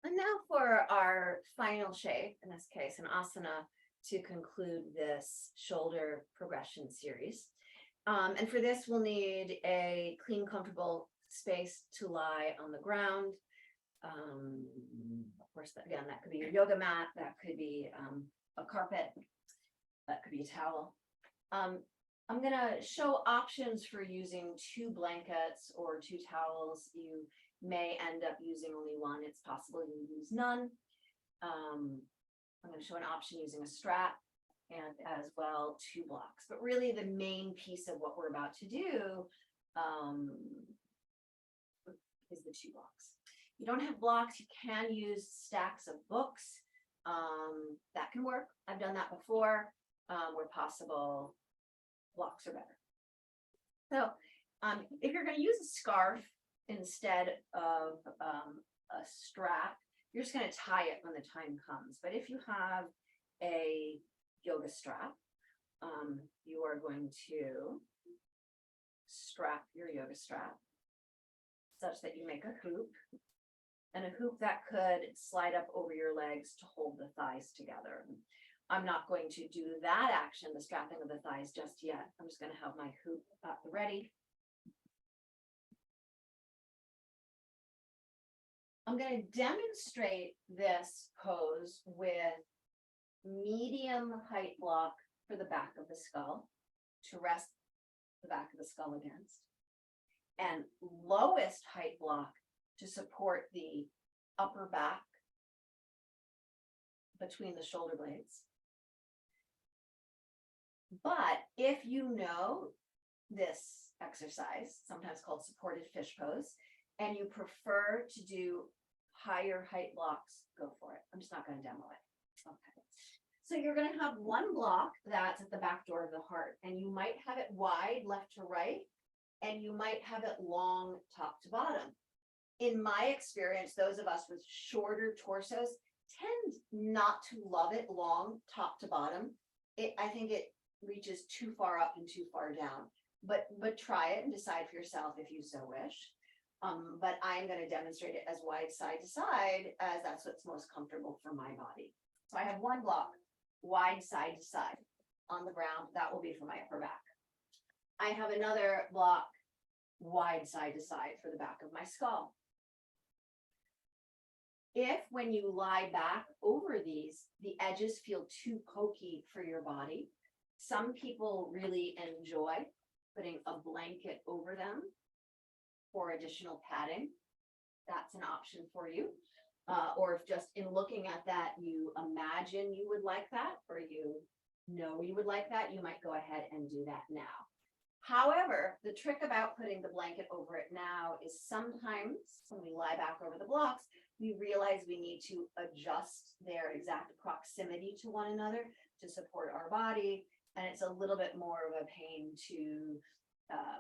And now for our final shape, in this case, an asana, to conclude this shoulder progression series. And for this, we'll need a clean, comfortable space to lie on the ground. Of course, again, that could be your yoga mat, that could be a carpet, that could be a towel. I'm going to show options for using 2 blankets or 2 towels. You may end up using only one. It's possible you use none. I'm going to show an option using a strap and as well 2 blocks. But really the main piece of what we're about to do is the 2 blocks. You don't have blocks, you can use stacks of books. That can work. I've done that before. Where possible, blocks are better. So if you're going to use a scarf instead of a strap, you're just going to tie it when the time comes. But if you have a yoga strap, you are going to strap your yoga strap such that you make a hoop, and a hoop that could slide up over your legs to hold the thighs together. I'm not going to do that action, the strapping of the thighs, just yet. I'm just going to have my hoop at the ready. I'm going to demonstrate this pose with medium height block for the back of the skull to rest the back of the skull against, and lowest height block to support the upper back between the shoulder blades. But if you know this exercise, sometimes called supported fish pose, and you prefer to do higher height blocks, go for it. I'm just not going to demo it. Okay. So you're going to have one block that's at the back door of the heart, and you might have it wide left to right, and you might have it long top to bottom. In my experience, those of us with shorter torsos tend not to love it long top to bottom. I think it reaches too far up and too far down, but try it and decide for yourself if you so wish. But I'm going to demonstrate it as wide side to side, as that's what's most comfortable for my body. So I have one block wide side to side on the ground. That will be for my upper back. I have another block wide side to side for the back of my skull. If when you lie back over these, the edges feel too pokey for your body, some people really enjoy putting a blanket over them for additional padding. That's an option for you. Or if just in looking at that, you imagine you would like that, or you know you would like that, you might go ahead and do that now. However, the trick about putting the blanket over it now is sometimes when we lie back over the blocks, we realize we need to adjust their exact proximity to one another to support our body. And it's a little bit more of a pain to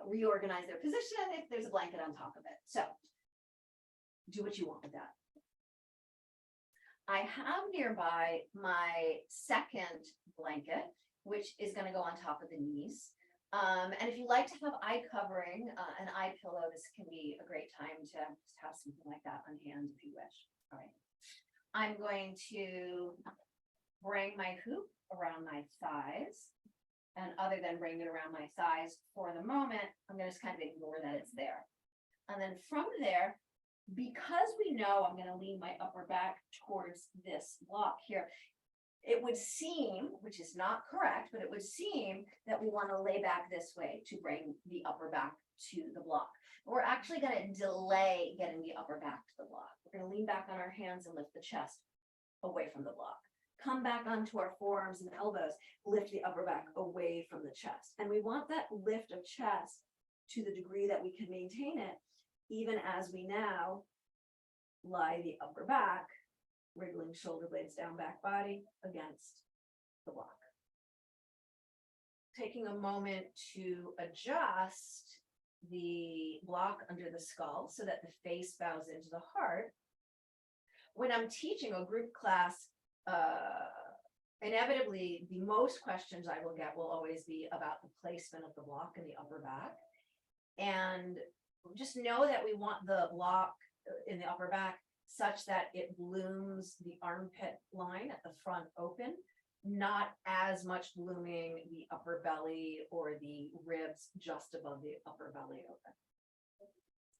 reorganize their position if there's a blanket on top of it. So do what you want with that. I have nearby my second blanket, which is going to go on top of the knees. And if you like to have eye covering, an eye pillow, this can be a great time to just have something like that on hand if you wish. All right. I'm going to bring my hoop around my thighs. And other than bringing it around my thighs for the moment, I'm going to just kind of ignore that it's there. And then from there, because we know I'm going to lean my upper back towards this block here, it would seem, which is not correct, but it would seem that we want to lay back this way to bring the upper back to the block. But we're actually going to delay getting the upper back to the block. We're going to lean back on our hands and lift the chest away from the block. Come back onto our forearms and elbows, lift the upper back away from the chest. And we want that lift of chest to the degree that we can maintain it, even as we now lie the upper back, wriggling shoulder blades down, back body against the block. Taking a moment to adjust the block under the skull so that the face bows into the heart. When I'm teaching a group class, inevitably, the most questions I will get will always be about the placement of the block in the upper back. And just know that we want the block in the upper back such that it blooms the armpit line at the front open, not as much blooming the upper belly or the ribs just above the upper belly open.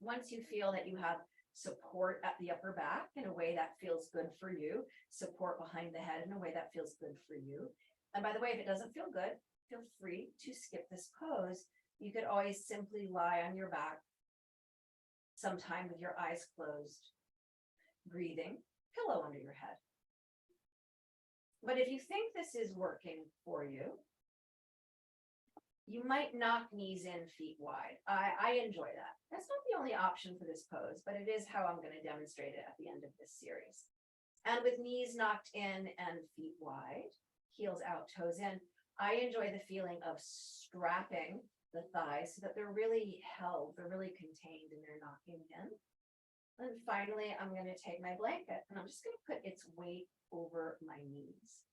Once you feel that you have support at the upper back in a way that feels good for you, support behind the head in a way that feels good for you. And by the way, if it doesn't feel good, feel free to skip this pose. You could always simply lie on your back, sometime with your eyes closed, breathing, pillow under your head. But if you think this is working for you, you might knock knees in, feet wide. I enjoy that. That's not the only option for this pose, but it is how I'm going to demonstrate it at the end of this series. And with knees knocked in and feet wide, heels out, toes in, I enjoy the feeling of strapping the thighs so that they're really held, they're really contained, and they're knocking in. And finally, I'm going to take my blanket and I'm just going to put its weight over my knees.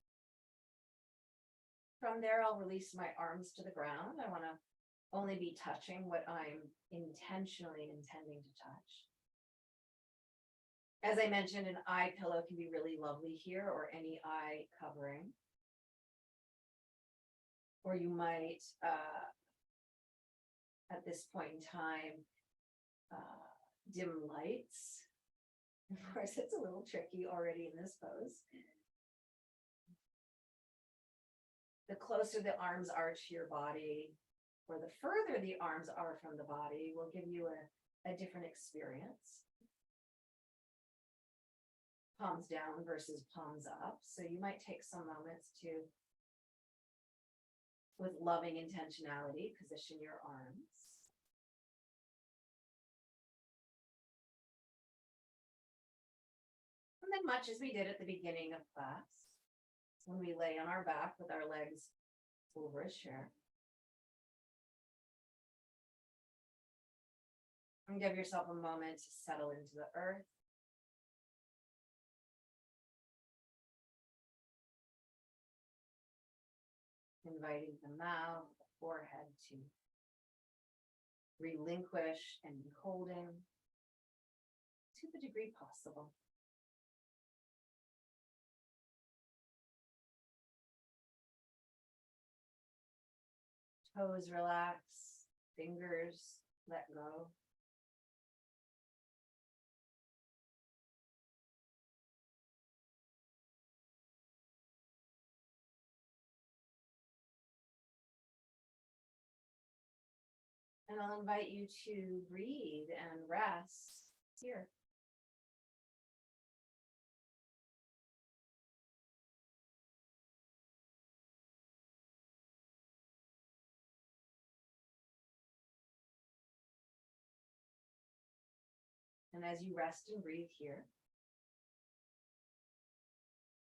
From there, I'll release my arms to the ground. I want to only be touching what I'm intentionally intending to touch. As I mentioned, an eye pillow can be really lovely here, or any eye covering. Or you might, at this point in time, dim lights. Of course, it's a little tricky already in this pose. The closer the arms are to your body, or the further the arms are from the body, will give you a different experience. Palms down versus palms up. So you might take some moments to, with loving intentionality, position your arms. And then, much as we did at the beginning of class, when we lay on our back with our legs over a chair, and give yourself a moment to settle into the earth. Inviting the mouth, the forehead to relinquish and be holding to the degree possible. Toes relax, fingers let go. And I'll invite you to breathe and rest here. And as you rest and breathe here,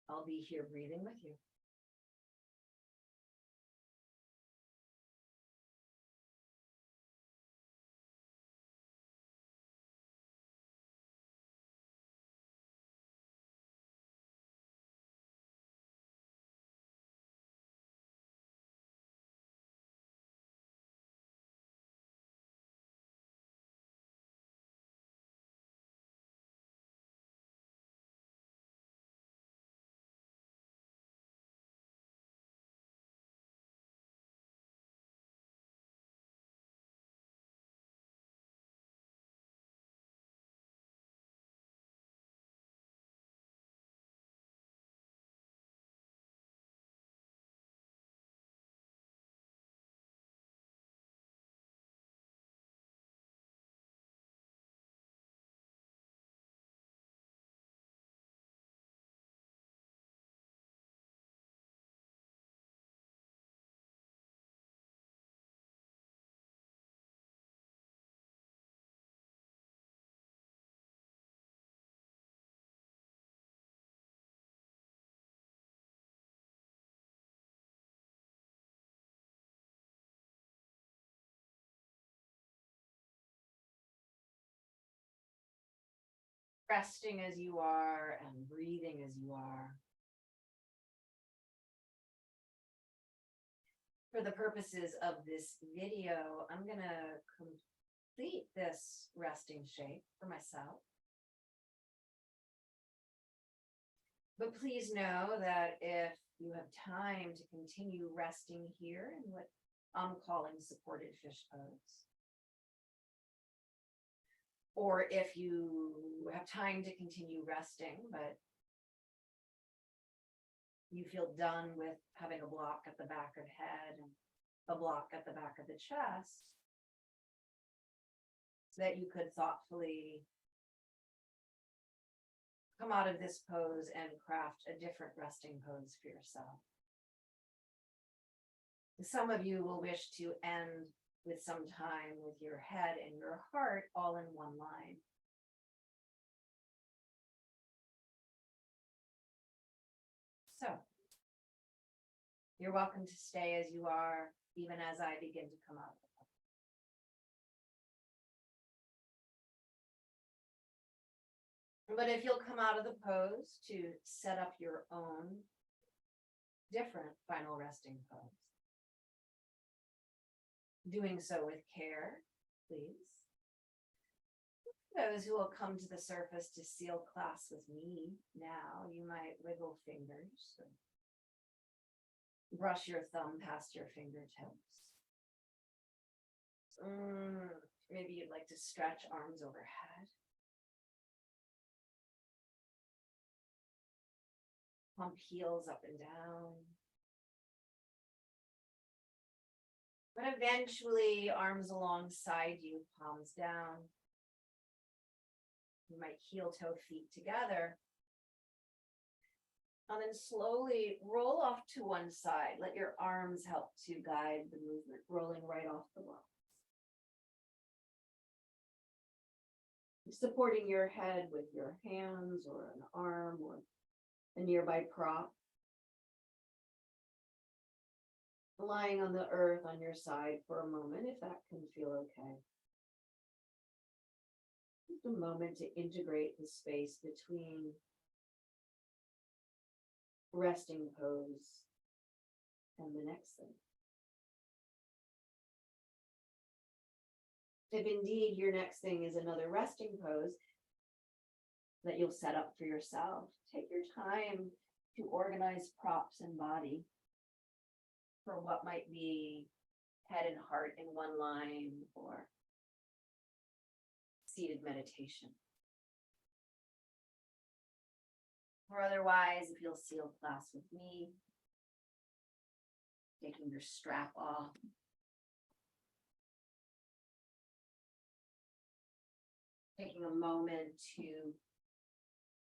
I'll be here breathing with you. Resting as you are and breathing as you are. For the purposes of this video, I'm going to complete this resting shape for myself. But please know that if you have time to continue resting here in what I'm calling supported fish pose, or if you have time to continue resting, but you feel done with having a block at the back of the head and a block at the back of the chest, that you could thoughtfully come out of this pose and craft a different resting pose for yourself. Some of you will wish to end with some time with your head and your heart all in one line. So, you're welcome to stay as you are, even as I begin to come out. But if you'll come out of the pose to set up your own different final resting pose, doing so with care, please. Those who will come to the surface to seal class with me now, you might wiggle fingers, or brush your thumb past your fingertips. Maybe you'd like to stretch arms overhead. Pump heels up and down. But eventually, arms alongside you, palms down. You might heel toe feet together. And then slowly roll off to one side. Let your arms help to guide the movement, rolling right off the block. Supporting your head with your hands or an arm or a nearby prop. Lying on the earth on your side for a moment, if that can feel okay. Just a moment to integrate the space between resting pose and the next thing. If indeed your next thing is another resting pose that you'll set up for yourself, take your time to organize props and body for what might be head and heart in one line or seated meditation. Or otherwise, if you'll seal class with me, taking your strap off. Taking a moment to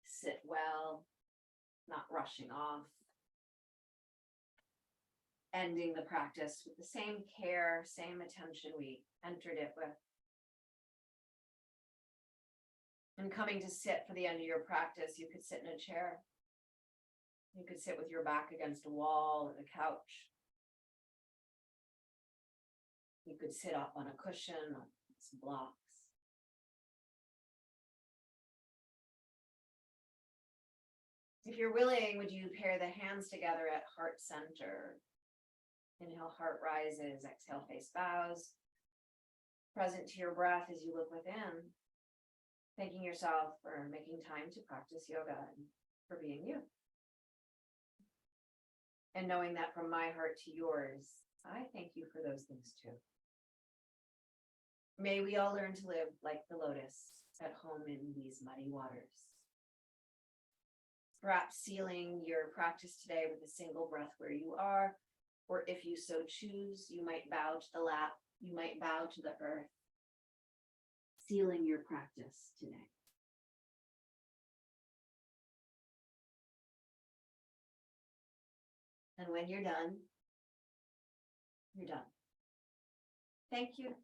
sit well, not rushing off. Ending the practice with the same care, same attention we entered it with. And coming to sit for the end of your practice, you could sit in a chair. You could sit with your back against a wall or the couch. You could sit up on a cushion on some blocks. If you're willing, would you pair the hands together at heart center? Inhale, heart rises. Exhale, face bows. Present to your breath as you look within. Thanking yourself for making time to practice yoga and for being you. And knowing that from my heart to yours, I thank you for those things too. May we all learn to live like the lotus at home in these muddy waters. Perhaps sealing your practice today with a single breath where you are, or if you so choose, you might bow to the lap, you might bow to the earth, sealing your practice today. And when you're done, you're done. Thank you.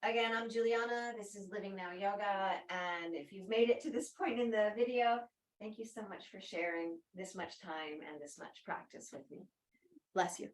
Again, I'm Juliana. This is Living Now Yoga. And if you've made it to this point in the video, thank you so much for sharing this much time and this much practice with me. Bless you.